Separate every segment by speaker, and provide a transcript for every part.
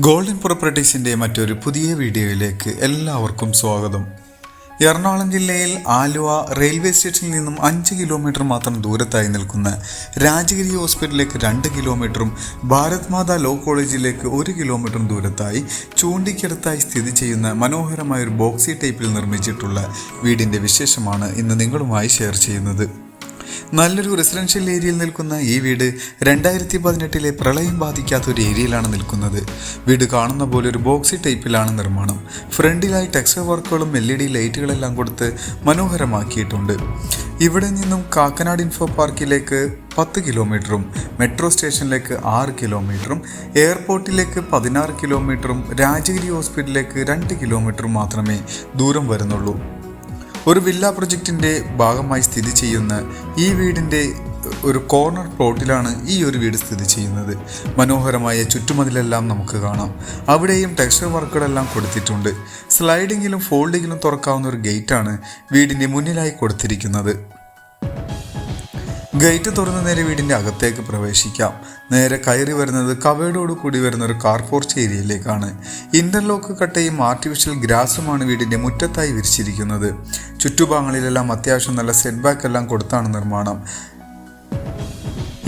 Speaker 1: Golden പ്രോപ്പർട്ടീസിൻ്റെ മറ്റൊരു പുതിയ വീഡിയോയിലേക്ക് എല്ലാവർക്കും സ്വാഗതം. എറണാകുളം ജില്ലയിൽ ആലുവ റെയിൽവേ സ്റ്റേഷനിൽ നിന്നും 5 കിലോമീറ്റർ മാത്രം ദൂരത്തായി നിൽക്കുന്ന രാജഗിരി ഹോസ്പിറ്റലിലേക്ക് 2 കിലോമീറ്ററും ഭാരത് മാതാ ലോ കോളേജിലേക്ക് 1 കിലോമീറ്ററും ദൂരത്തായി ചൂണ്ടിക്കടുത്തായി സ്ഥിതി ചെയ്യുന്ന മനോഹരമായ ഒരു ബോക്സി ടൈപ്പിൽ നിർമ്മിച്ചിട്ടുള്ള വീടിൻ്റെ വിശേഷമാണ് ഇന്ന് നിങ്ങളുമായി ഷെയർ ചെയ്യുന്നത്. നല്ലൊരു റെസിഡൻഷ്യൽ ഏരിയയിൽ നിൽക്കുന്ന ഈ വീട് 2018 പ്രളയം ബാധിക്കാത്ത ഒരു ഏരിയയിലാണ് നിൽക്കുന്നത്. വീട് കാണുന്ന പോലെ ഒരു ബോക്സി ടൈപ്പിലാണ് നിർമ്മാണം. ഫ്രണ്ടിലായി ടെക്സ്ചർ വർക്കുകളും LED ലൈറ്റുകളെല്ലാം കൊടുത്ത് മനോഹരമാക്കിയിട്ടുണ്ട്. ഇവിടെ നിന്നും കാക്കനാട് ഇൻഫോ പാർക്കിലേക്ക് 10 കിലോമീറ്ററും മെട്രോ സ്റ്റേഷനിലേക്ക് 6 കിലോമീറ്ററും എയർപോർട്ടിലേക്ക് 16 കിലോമീറ്ററും രാജഗിരി ഹോസ്പിറ്റലിലേക്ക് 2 കിലോമീറ്ററും മാത്രമേ ദൂരം വരുന്നുള്ളൂ. ഒരു വില്ല പ്രൊജക്റ്റിൻ്റെ ഭാഗമായി സ്ഥിതി ചെയ്യുന്ന ഈ വീടിൻ്റെ ഒരു കോർണർ പ്ലോട്ടിലാണ് ഈ ഒരു വീട് സ്ഥിതി ചെയ്യുന്നത്. മനോഹരമായ ചുറ്റുമതിലെല്ലാം നമുക്ക് കാണാം. അവിടെയും ടെക്സ്ചർ വർക്കുകളെല്ലാം കൊടുത്തിട്ടുണ്ട്. സ്ലൈഡിങ്ങിലും ഫോൾഡിങ്ങിലും തുറക്കാവുന്ന ഒരു ഗേറ്റാണ് വീടിൻ്റെ മുന്നിലായി കൊടുത്തിരിക്കുന്നത്. ഗേറ്റ് തുറന്ന് നേരെ വീടിൻ്റെ അകത്തേക്ക് പ്രവേശിക്കാം. നേരെ കയറി വരുന്നത് കവേർഡോട് കൂടി വരുന്ന ഒരു കാർ പോർച്ച് ഏരിയയിലേക്കാണ്. ഇന്റർലോക്ക് കട്ടയും ആർട്ടിഫിഷ്യൽ ഗ്രാസുമാണ് വീടിൻ്റെ മുറ്റത്തായി വിരിച്ചിരിക്കുന്നത്. ചുറ്റുഭാഗങ്ങളിലെല്ലാം അത്യാവശ്യം നല്ല സെറ്റ് ബാക്ക് എല്ലാം കൊടുത്താണ് നിർമ്മാണം.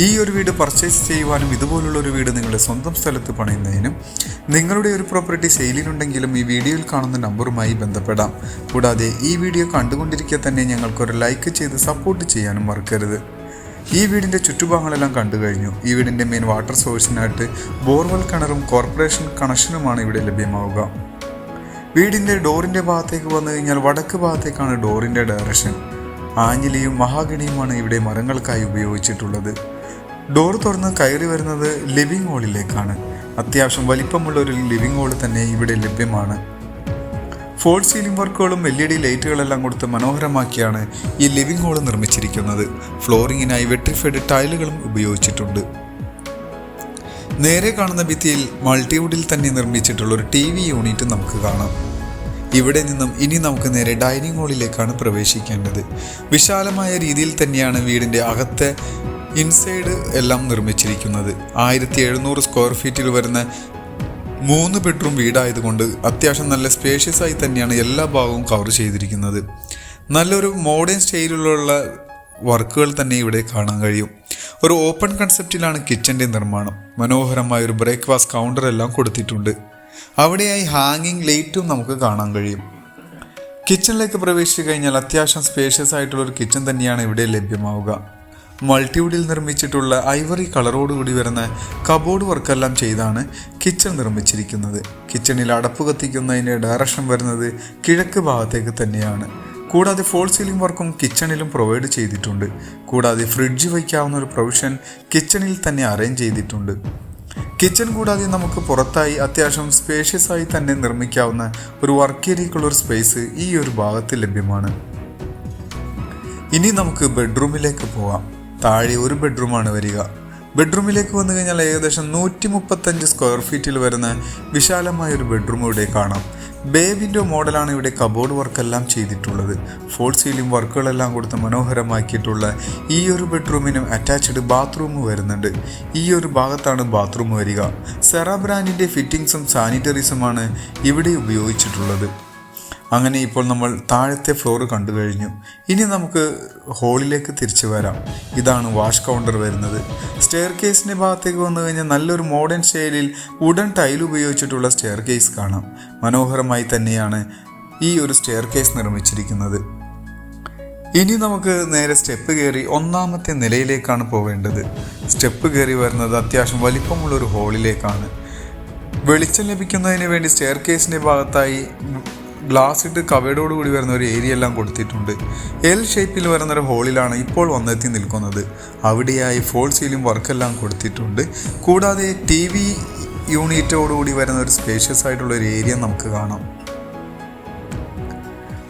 Speaker 1: ഈ ഒരു വീട് പർച്ചേസ് ചെയ്യുവാനും ഇതുപോലുള്ള ഒരു വീട് നിങ്ങളുടെ സ്വന്തം സ്ഥലത്ത് പണിയുന്നതിനും നിങ്ങളുടെ ഒരു പ്രോപ്പർട്ടി സെയിലിനുണ്ടെങ്കിലും ഈ വീഡിയോയിൽ കാണുന്ന നമ്പറുമായി ബന്ധപ്പെടാം. കൂടാതെ ഈ വീഡിയോ കണ്ടുകൊണ്ടിരിക്കെ തന്നെ ഞങ്ങൾക്കൊരു ലൈക്ക് ചെയ്ത് സപ്പോർട്ട് ചെയ്യാനും മറക്കരുത്. ഈ വീടിൻ്റെ ചുറ്റുഭാഗങ്ങളെല്ലാം കണ്ടു കഴിഞ്ഞു. ഈ വീടിൻ്റെ മെയിൻ വാട്ടർ സോഴ്സിനായിട്ട് ബോർവെൽ കിണറും കോർപ്പറേഷൻ കണക്ഷനുമാണ് ഇവിടെ ലഭ്യമാവുക. വീടിൻ്റെ ഡോറിൻ്റെ ഭാഗത്തേക്ക് വന്നു കഴിഞ്ഞാൽ വടക്ക് ഭാഗത്തേക്കാണ് ഡോറിൻ്റെ ഡയറക്ഷൻ. ആഞ്ഞിലിയും മഹാഗണിയുമാണ് ഇവിടെ മരങ്ങൾക്കായി ഉപയോഗിച്ചിട്ടുള്ളത്. ഡോർ തുറന്ന് കയറി വരുന്നത് ലിവിംഗ് ഹാളിലേക്കാണ്. അത്യാവശ്യം വലിപ്പമുള്ള ഒരു ലിവിംഗ് ഹാൾ തന്നെ ഇവിടെ ലഭ്യമാണ്. ഫോൾ സീലിംഗ് വർക്കുകളും LED ലൈറ്റുകളെല്ലാം കൊടുത്ത് മനോഹരമാക്കിയാണ് ഈ ലിവിംഗ് ഹാൾ നിർമ്മിച്ചിരിക്കുന്നത്. ഫ്ലോറിങ്ങിനായി വെട്രിഫൈഡ് ടൈലുകളും ഉപയോഗിച്ചിട്ടുണ്ട്. നേരെ കാണുന്ന ഭിത്തിയിൽ മൾട്ടിവുഡിൽ തന്നെ നിർമ്മിച്ചിട്ടുള്ള ഒരു TV യൂണിറ്റ് നമുക്ക് കാണാം. ഇവിടെ നിന്നും ഇനി നമുക്ക് നേരെ ഡൈനിങ് ഹാളിലേക്കാണ് പ്രവേശിക്കേണ്ടത്. വിശാലമായ രീതിയിൽ തന്നെയാണ് വീടിൻ്റെ അകത്തെ ഇൻസൈഡ് എല്ലാം നിർമ്മിച്ചിരിക്കുന്നത്. 1700 സ്ക്വയർ ഫീറ്റിൽ വരുന്ന 3 ബെഡ്റൂം വീടായതുകൊണ്ട് അത്യാവശ്യം നല്ല സ്പേഷ്യസ് ആയി തന്നെയാണ് എല്ലാ ഭാഗവും കവർ ചെയ്തിരിക്കുന്നത്. നല്ലൊരു മോഡേൺ സ്റ്റൈലിലുള്ള വർക്കുകൾ തന്നെ ഇവിടെ കാണാൻ കഴിയും. ഒരു ഓപ്പൺ കൺസെപ്റ്റിലാണ് കിച്ചൻ്റെ നിർമ്മാണം. മനോഹരമായ ഒരു ബ്രേക്ക്ഫാസ്റ്റ് കൗണ്ടർ എല്ലാം കൊടുത്തിട്ടുണ്ട്. അവിടെയായി ഹാങ്ങിങ് ലൈറ്റും നമുക്ക് കാണാൻ കഴിയും. കിച്ചണിലേക്ക് പ്രവേശിച്ചു കഴിഞ്ഞാൽ അത്യാവശ്യം സ്പേഷ്യസ് ആയിട്ടുള്ളൊരു കിച്ചൺ തന്നെയാണ് ഇവിടെ ലഭ്യമാവുക. മൾട്ടിവുഡിൽ നിർമ്മിച്ചിട്ടുള്ള ഐവറി കളറോടുകൂടി വരുന്ന കബോർഡ് വർക്കെല്ലാം ചെയ്താണ് കിച്ചൺ നിർമ്മിച്ചിരിക്കുന്നത്. കിച്ചണിൽ അടപ്പ് കത്തിക്കുന്നതിൻ്റെ ഡയറക്ഷൻ വരുന്നത് കിഴക്ക് ഭാഗത്തേക്ക് തന്നെയാണ്. കൂടാതെ ഫോൾ സീലിംഗ് വർക്കും കിച്ചണിലും പ്രൊവൈഡ് ചെയ്തിട്ടുണ്ട്. കൂടാതെ ഫ്രിഡ്ജ് വയ്ക്കാവുന്ന ഒരു പ്രൊവിഷൻ കിച്ചണിൽ തന്നെ അറേഞ്ച് ചെയ്തിട്ടുണ്ട്. കിച്ചൺ കൂടാതെ നമുക്ക് പുറത്തായി അത്യാവശ്യം സ്പേഷ്യസ് ആയി തന്നെ നിർമ്മിക്കാവുന്ന ഒരു വർക്ക് ഏരിയക്കുള്ളൊരു സ്പേസ് ഈ ഒരു ഭാഗത്ത് ലഭ്യമാണ്. ഇനി നമുക്ക് ബെഡ്റൂമിലേക്ക് പോകാം. താഴെ ഒരു ബെഡ്റൂമാണ് വരിക. ബെഡ്റൂമിലേക്ക് വന്നു കഴിഞ്ഞാൽ ഏകദേശം 135 സ്ക്വയർ ഫീറ്റിൽ വരുന്ന വിശാലമായ ഒരു ബെഡ്റൂം ഇവിടെ കാണാം. ബേ വിൻഡോ മോഡലാണ് ഇവിടെ കബോർഡ് വർക്കെല്ലാം ചെയ്തിട്ടുള്ളത്. ഫോൾ സീലിംഗ് വർക്കുകളെല്ലാം കൊടുത്ത് മനോഹരമാക്കിയിട്ടുള്ള ഈ ഒരു ബെഡ്റൂമിനും അറ്റാച്ച്ഡ് ബാത്റൂം വരുന്നുണ്ട്. ഈ ഒരു ഭാഗത്താണ് ബാത്റൂം വരിക. സെറ ബ്രാൻഡിൻ്റെ ഫിറ്റിംഗ്സും സാനിറ്ററീസുമാണ് ഇവിടെ ഉപയോഗിച്ചിട്ടുള്ളത്. അങ്ങനെ ഇപ്പോൾ നമ്മൾ താഴത്തെ ഫ്ലോർ കണ്ടു കഴിഞ്ഞു. ഇനി നമുക്ക് ഹോളിലേക്ക് തിരിച്ചു വരാം. ഇതാണ് വാഷ് കൗണ്ടർ വരുന്നത്. സ്റ്റെയർ കേസിൻ്റെ ഭാഗത്തേക്ക് വന്നു കഴിഞ്ഞാൽ നല്ലൊരു മോഡേൺ സ്റ്റൈലിൽ വുഡൻ ടൈൽ ഉപയോഗിച്ചിട്ടുള്ള സ്റ്റെയർ കേസ് കാണാം. മനോഹരമായി തന്നെയാണ് ഈ ഒരു സ്റ്റെയർ കേസ് നിർമ്മിച്ചിരിക്കുന്നത്. ഇനി നമുക്ക് നേരെ സ്റ്റെപ്പ് കയറി 1ാമത്തെ നിലയിലേക്കാണ് പോവേണ്ടത്. സ്റ്റെപ്പ് കയറി വരുന്നത് അത്യാവശ്യം വലിപ്പമുള്ളൊരു ഹോളിലേക്കാണ്. വെളിച്ചം ലഭിക്കുന്നതിന് വേണ്ടി സ്റ്റെയർ കേസിൻ്റെ ഭാഗത്തായി ഗ്ലാസ് ഇട്ട് കവേർഡോട് കൂടി വരുന്ന ഒരു ഏരിയ എല്ലാം കൊടുത്തിട്ടുണ്ട്. L ഷേപ്പിൽ വരുന്നൊരു ഹോളിലാണ് ഇപ്പോൾ വന്നെത്തി നിൽക്കുന്നത്. അവിടെയായി ഫോൾ സീലിംഗ് വർക്കെല്ലാം കൊടുത്തിട്ടുണ്ട്. കൂടാതെ TV യൂണിറ്റോടുകൂടി വരുന്ന ഒരു സ്പേഷ്യസ് ആയിട്ടുള്ള ഒരു ഏരിയ നമുക്ക് കാണാം.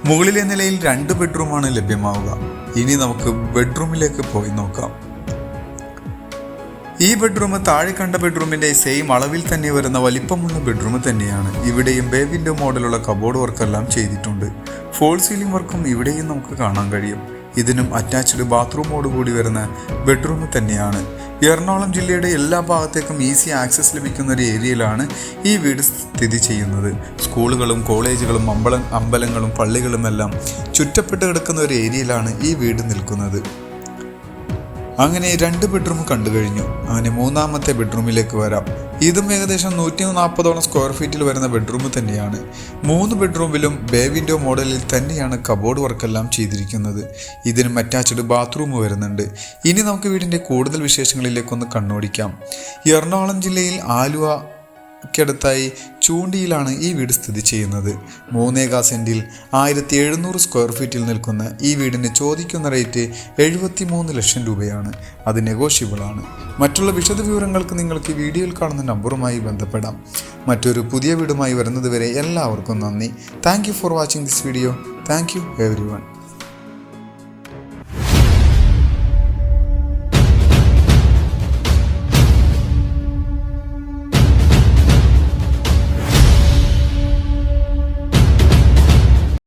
Speaker 1: മുകളിലെ നിലയിൽ 2 ബെഡ്റൂമാണ് ലഭ്യമാവുക. ഇനി നമുക്ക് ബെഡ്റൂമിലേക്ക് പോയി നോക്കാം. ഈ ബെഡ്റൂം താഴെ കണ്ട ബെഡ്റൂമിൻ്റെ സെയിം അളവിൽ തന്നെ വരുന്ന വലിപ്പമുള്ള ബെഡ്റൂം തന്നെയാണ്. ഇവിടെയും ബേ വിൻഡോ മോഡലുള്ള കബോർഡ് വർക്കെല്ലാം ചെയ്തിട്ടുണ്ട്. ഫോൾ സീലിംഗ് വർക്കും ഇവിടെയും നമുക്ക് കാണാൻ കഴിയും. ഇതിനും അറ്റാച്ച്ഡ് ബാത്റൂമോട് കൂടി വരുന്ന ബെഡ്റൂം തന്നെയാണ്. എറണാകുളം ജില്ലയുടെ എല്ലാ ഭാഗത്തേക്കും ഈസി ആക്സസ് ലഭിക്കുന്ന ഒരു ഏരിയയിലാണ് ഈ വീട് സ്ഥിതി ചെയ്യുന്നത്. സ്കൂളുകളും കോളേജുകളും അമ്പലങ്ങളും പള്ളികളും എല്ലാം ചുറ്റപ്പെട്ട് കിടക്കുന്ന ഒരു ഏരിയയിലാണ് ഈ വീട് നിൽക്കുന്നത്. അങ്ങനെ 2 ബെഡ്റൂം കണ്ടു കഴിഞ്ഞു. അങ്ങനെ 3ാമത്തെ ബെഡ്റൂമിലേക്ക് വരാം. ഇതും ഏകദേശം 140 സ്ക്വയർ ഫീറ്റിൽ വരുന്ന ബെഡ്റൂം തന്നെയാണ്. 3 ബെഡ്റൂമിലും ബേ വിൻഡോ മോഡലിൽ തന്നെയാണ് കബോർഡ് വർക്കെല്ലാം ചെയ്തിരിക്കുന്നത്. ഇതിനും അറ്റാച്ച്ഡ് ബാത്റൂം വരുന്നുണ്ട്. ഇനി നമുക്ക് വീടിൻ്റെ കൂടുതൽ വിശേഷങ്ങളിലേക്കൊന്ന് കണ്ണോടിക്കാം. എറണാകുളം ജില്ലയിൽ ആലുവയ്ക്കടുത്തായി ചൂണ്ടിയിലാണ് ഈ വീട് സ്ഥിതി ചെയ്യുന്നത്. 3.25 സെൻറ്റിൽ 1700 സ്ക്വയർ ഫീറ്റിൽ നിൽക്കുന്ന ഈ വീടിന് ചോദിക്കുന്ന റേറ്റ് 73 ലക്ഷം രൂപയാണ്. അത് നെഗോഷ്യബിളാണ്. മറ്റുള്ള വിശദ വിവരങ്ങൾക്ക് നിങ്ങൾക്ക് ഈ വീഡിയോയിൽ കാണുന്ന നമ്പറുമായി ബന്ധപ്പെടാം. മറ്റൊരു പുതിയ വീടുമായി വരുന്നതുവരെ എല്ലാവർക്കും നന്ദി. Thank you for watching this video. Thank you everyone.